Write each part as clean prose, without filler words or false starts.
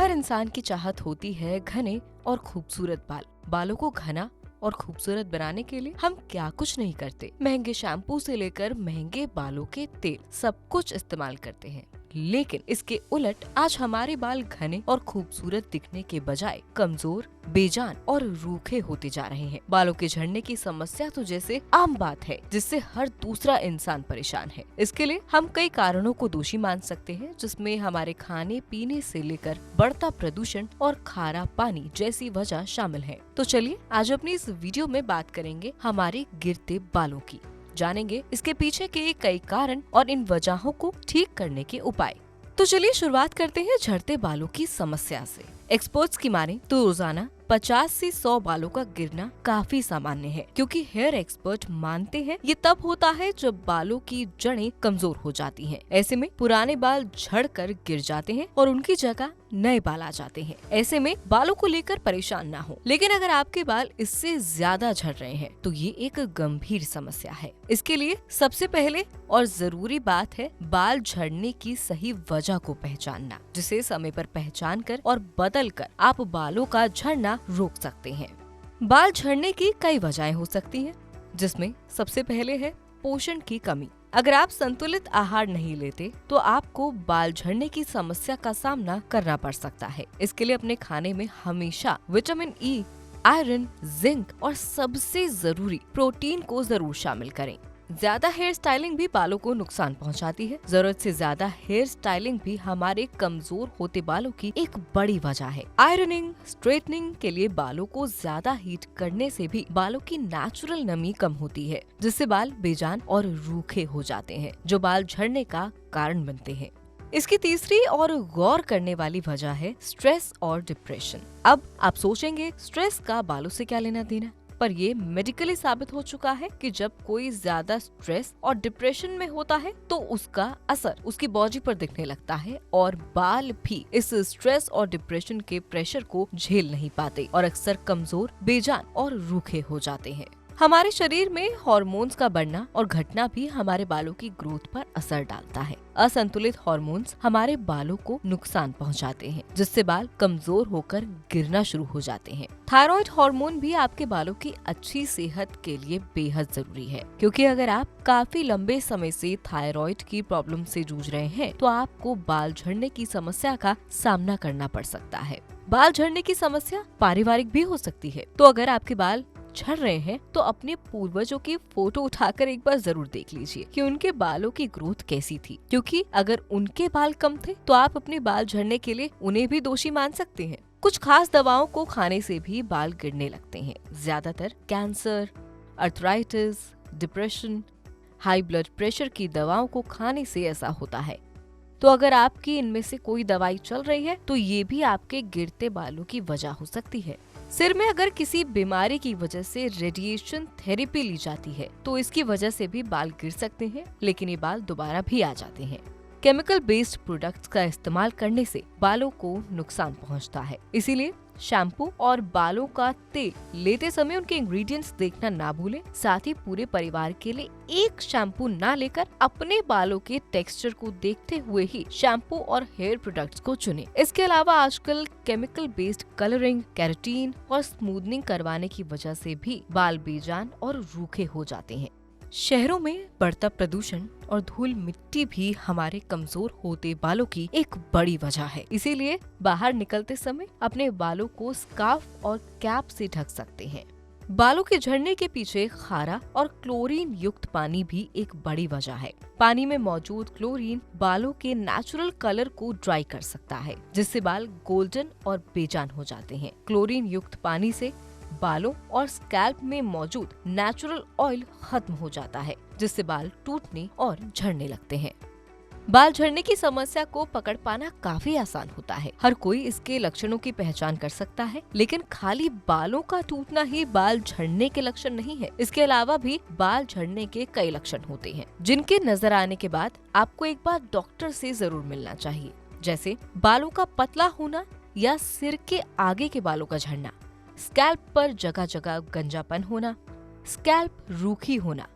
हर इंसान की चाहत होती है घने और खूबसूरत बाल। बालों को घना और खूबसूरत बनाने के लिए हम क्या कुछ नहीं करते। महंगे शैम्पू से लेकर महंगे बालों के तेल सब कुछ इस्तेमाल करते हैं, लेकिन इसके उलट आज हमारे बाल घने और खूबसूरत दिखने के बजाय कमजोर, बेजान और रूखे होते जा रहे हैं। बालों के झड़ने की समस्या तो जैसे आम बात है, जिससे हर दूसरा इंसान परेशान है। इसके लिए हम कई कारणों को दोषी मान सकते हैं, जिसमें हमारे खाने पीने से लेकर बढ़ता प्रदूषण और खारा पानी जैसी वजह शामिल है। तो चलिए आज अपनी इस वीडियो में बात करेंगे हमारे गिरते बालों की। जानेंगे इसके पीछे के कई कारण और इन वजहों को ठीक करने के उपाय। तो चलिए शुरुआत करते हैं झड़ते बालों की समस्या से। एक्सपर्ट्स की माने तो रोजाना 50 से 100 बालों का गिरना काफी सामान्य है, क्योंकि हेयर एक्सपर्ट मानते हैं ये तब होता है जब बालों की जड़ें कमजोर हो जाती हैं। ऐसे में पुराने बाल झड़कर गिर जाते हैं और उनकी जगह नए बाल आ जाते हैं। ऐसे में बालों को लेकर परेशान ना हो, लेकिन अगर आपके बाल इससे ज्यादा झड़ रहे हैं तो ये एक गंभीर समस्या है। इसके लिए सबसे पहले और जरूरी बात है बाल झड़ने की सही वजह को पहचानना, जिसे समय पर पहचान कर और बदल कर आप बालों का झड़ना रोक सकते हैं। बाल झड़ने की कई वजहें हो सकती हैं, जिसमें सबसे पहले है पोषण की कमी। अगर आप संतुलित आहार नहीं लेते तो आपको बाल झड़ने की समस्या का सामना करना पड़ सकता है। इसके लिए अपने खाने में हमेशा विटामिन ई, आयरन, जिंक और सबसे जरूरी प्रोटीन को जरूर शामिल करें। ज्यादा हेयर स्टाइलिंग भी बालों को नुकसान पहुंचाती है। जरूरत से ज्यादा हेयर स्टाइलिंग भी हमारे कमजोर होते बालों की एक बड़ी वजह है। आयरनिंग, स्ट्रेटनिंग के लिए बालों को ज्यादा हीट करने से भी बालों की नेचुरल नमी कम होती है, जिससे बाल बेजान और रूखे हो जाते हैं, जो बाल झड़ने का कारण बनते हैं। इसकी तीसरी और गौर करने वाली वजह है स्ट्रेस और डिप्रेशन। अब आप सोचेंगे स्ट्रेस का बालों से क्या लेना देना, पर ये मेडिकली साबित हो चुका है कि जब कोई ज्यादा स्ट्रेस और डिप्रेशन में होता है तो उसका असर उसकी बॉडी पर दिखने लगता है और बाल भी इस स्ट्रेस और डिप्रेशन के प्रेशर को झेल नहीं पाते और अक्सर कमजोर, बेजान और रूखे हो जाते हैं। हमारे शरीर में हार्मोन्स का बढ़ना और घटना भी हमारे बालों की ग्रोथ पर असर डालता है। असंतुलित हार्मोन्स हमारे बालों को नुकसान पहुंचाते हैं, जिससे बाल कमजोर होकर गिरना शुरू हो जाते हैं। थायराइड हार्मोन भी आपके बालों की अच्छी सेहत के लिए बेहद जरूरी है, क्योंकि अगर आप काफी लंबे समय से थायराइड की प्रॉब्लम से जूझ रहे हैं तो आपको बाल झड़ने की समस्या का सामना करना पड़ सकता है। बाल झड़ने की समस्या पारिवारिक भी हो सकती है, तो अगर आपके बाल झड़ रहे हैं तो अपने पूर्वजों की फोटो उठाकर एक बार जरूर देख लीजिए कि उनके बालों की ग्रोथ कैसी थी, क्योंकि अगर उनके बाल कम थे तो आप अपने बाल झड़ने के लिए उन्हें भी दोषी मान सकते हैं। कुछ खास दवाओं को खाने से भी बाल गिरने लगते हैं। ज्यादातर cancer, arthritis, depression, high blood pressure की दवाओं को खाने से ऐसा होता है। तो अगर आपकी इनमें से कोई दवाई चल रही है तो ये भी आपके गिरते बालों की वजह हो सकती है। सिर में अगर किसी बीमारी की वजह से रेडिएशन थेरेपी ली जाती है तो इसकी वजह से भी बाल गिर सकते हैं, लेकिन ये बाल दोबारा भी आ जाते हैं। केमिकल बेस्ड प्रोडक्ट्स का इस्तेमाल करने से बालों को नुकसान पहुंचता है, इसीलिए शैम्पू और बालों का तेल लेते समय उनके इंग्रेडिएंट्स देखना ना भूलें। साथ ही पूरे परिवार के लिए एक शैम्पू ना लेकर अपने बालों के टेक्सचर को देखते हुए ही शैम्पू और हेयर प्रोडक्ट्स को चुनें। इसके अलावा आजकल केमिकल बेस्ड कलरिंग, केराटिन और स्मूथनिंग करवाने की वजह से भी बाल बेजान और रूखे हो जाते हैं। शहरों में बढ़ता प्रदूषण और धूल मिट्टी भी हमारे कमजोर होते बालों की एक बड़ी वजह है। इसीलिए बाहर निकलते समय अपने बालों को स्कार्फ और कैप से ढक सकते हैं। बालों के झड़ने के पीछे खारा और क्लोरीन युक्त पानी भी एक बड़ी वजह है। पानी में मौजूद क्लोरीन बालों के नेचुरल कलर को ड्राई कर सकता है, जिससे बाल गोल्डन और बेजान हो जाते हैं। क्लोरीन युक्त पानी से बालों और स्कैल्प में मौजूद नेचुरल ऑयल खत्म हो जाता है, जिससे बाल टूटने और झड़ने लगते हैं। बाल झड़ने की समस्या को पकड़ पाना काफी आसान होता है। हर कोई इसके लक्षणों की पहचान कर सकता है, लेकिन खाली बालों का टूटना ही बाल झड़ने के लक्षण नहीं है। इसके अलावा भी बाल झड़ने के कई लक्षण होते हैं, जिनके नजर आने के बाद आपको एक बार डॉक्टर से जरूर मिलना चाहिए, जैसे बालों का पतला होना या सिर के आगे के बालों का झड़ना, स्कैल्प पर जगह जगह गंजापन होना, स्कैल्प रूखी होना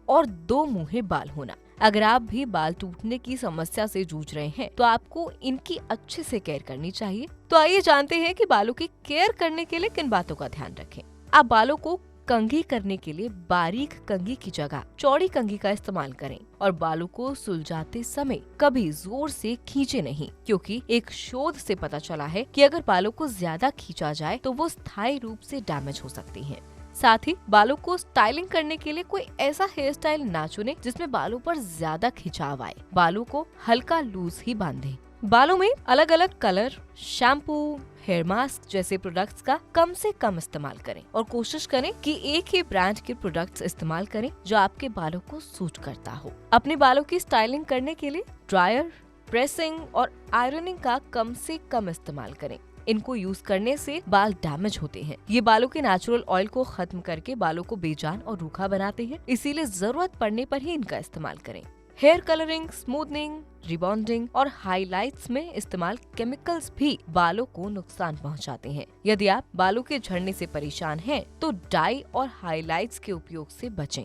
और दो मुंहे बाल होना। अगर आप भी बाल टूटने की समस्या से जूझ रहे हैं तो आपको इनकी अच्छे से केयर करनी चाहिए। तो आइए जानते हैं कि बालों की केयर करने के लिए किन बातों का ध्यान रखें। आप बालों को कंघी करने के लिए बारीक कंघी की जगह चौड़ी कंघी का इस्तेमाल करें और बालों को सुलझाते समय कभी जोर से खींचे नहीं, क्योंकि एक शोध से पता चला है कि अगर बालों को ज्यादा खींचा जाए तो वो स्थायी रूप से डैमेज हो सकती हैं। साथ ही बालों को स्टाइलिंग करने के लिए कोई ऐसा हेयर स्टाइल ना चुने जिसमें बालों पर ज्यादा खिंचाव आए। बालों को हल्का लूज ही बांधें। बालों में अलग अलग कलर, शैम्पू, हेयर मास्क जैसे प्रोडक्ट्स का कम से कम इस्तेमाल करें और कोशिश करें कि एक ही ब्रांड के प्रोडक्ट्स इस्तेमाल करें जो आपके बालों को सूट करता हो। अपने बालों की स्टाइलिंग करने के लिए ड्रायर, प्रेसिंग और आयरनिंग का कम से कम इस्तेमाल करें। इनको यूज करने से बाल डैमेज होते हैं। ये बालों के नेचुरल ऑयल को खत्म करके बालों को बेजान और रूखा बनाते हैं, इसीलिए जरूरत पड़ने पर ही इनका इस्तेमाल करें। हेयर कलरिंग, स्मूथनिंग, रिबॉन्डिंग और हाइलाइट्स में इस्तेमाल केमिकल्स भी बालों को नुकसान पहुंचाते हैं। यदि आप बालों के झड़ने से परेशान हैं, तो डाई और हाइलाइट्स के उपयोग से बचें।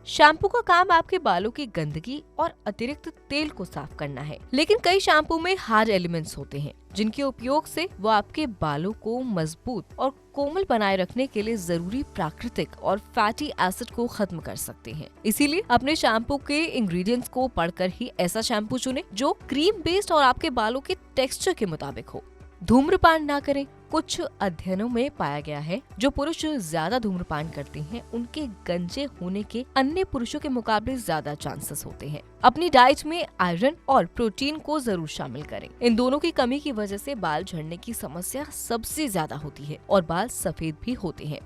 शैम्पू का काम आपके बालों की गंदगी और अतिरिक्त तेल को साफ करना है, लेकिन कई शैम्पू में हार्ड एलिमेंट्स होते हैं जिनके उपयोग से वो आपके बालों को मजबूत और कोमल बनाए रखने के लिए जरूरी प्राकृतिक और फैटी एसिड को खत्म कर सकते हैं। इसीलिए अपने शैम्पू के इंग्रेडिएंट्स को पढ़कर ही ऐसा शैम्पू चुनें जो क्रीम बेस्ड और आपके बालों के टेक्सचर के मुताबिक हो। धूम्रपान ना करें। कुछ अध्ययनों में पाया गया है जो पुरुष ज्यादा धूम्रपान करते हैं उनके गंजे होने के अन्य पुरुषों के मुकाबले ज्यादा चांसेस होते हैं। अपनी डाइट में आयरन और प्रोटीन को जरूर शामिल करें। इन दोनों की कमी की वजह से बाल झड़ने की समस्या सबसे ज्यादा होती है और बाल सफेद भी होते हैं।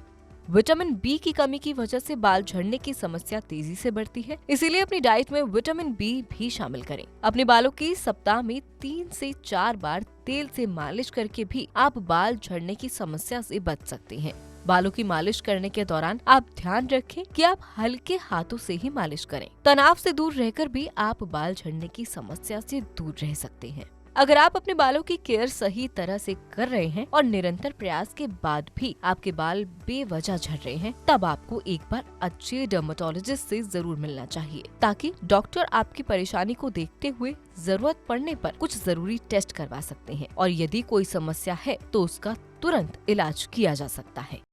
विटामिन बी की कमी की वजह से बाल झड़ने की समस्या तेजी से बढ़ती है, इसीलिए अपनी डाइट में विटामिन बी भी शामिल करें। अपने बालों की सप्ताह में 3 से 4 बार तेल से मालिश करके भी आप बाल झड़ने की समस्या से बच सकते हैं। बालों की मालिश करने के दौरान आप ध्यान रखें कि आप हल्के हाथों से ही मालिश करें। तनाव से दूर रहकर भी आप बाल झड़ने की समस्या से दूर रह सकते हैं। अगर आप अपने बालों की केयर सही तरह से कर रहे हैं और निरंतर प्रयास के बाद भी आपके बाल बेवजह झड़ रहे हैं, तब आपको एक बार अच्छे डर्मेटोलॉजिस्ट से जरूर मिलना चाहिए, ताकि डॉक्टर आपकी परेशानी को देखते हुए जरूरत पड़ने पर कुछ जरूरी टेस्ट करवा सकते हैं और यदि कोई समस्या है तो उसका तुरंत इलाज किया जा सकता है।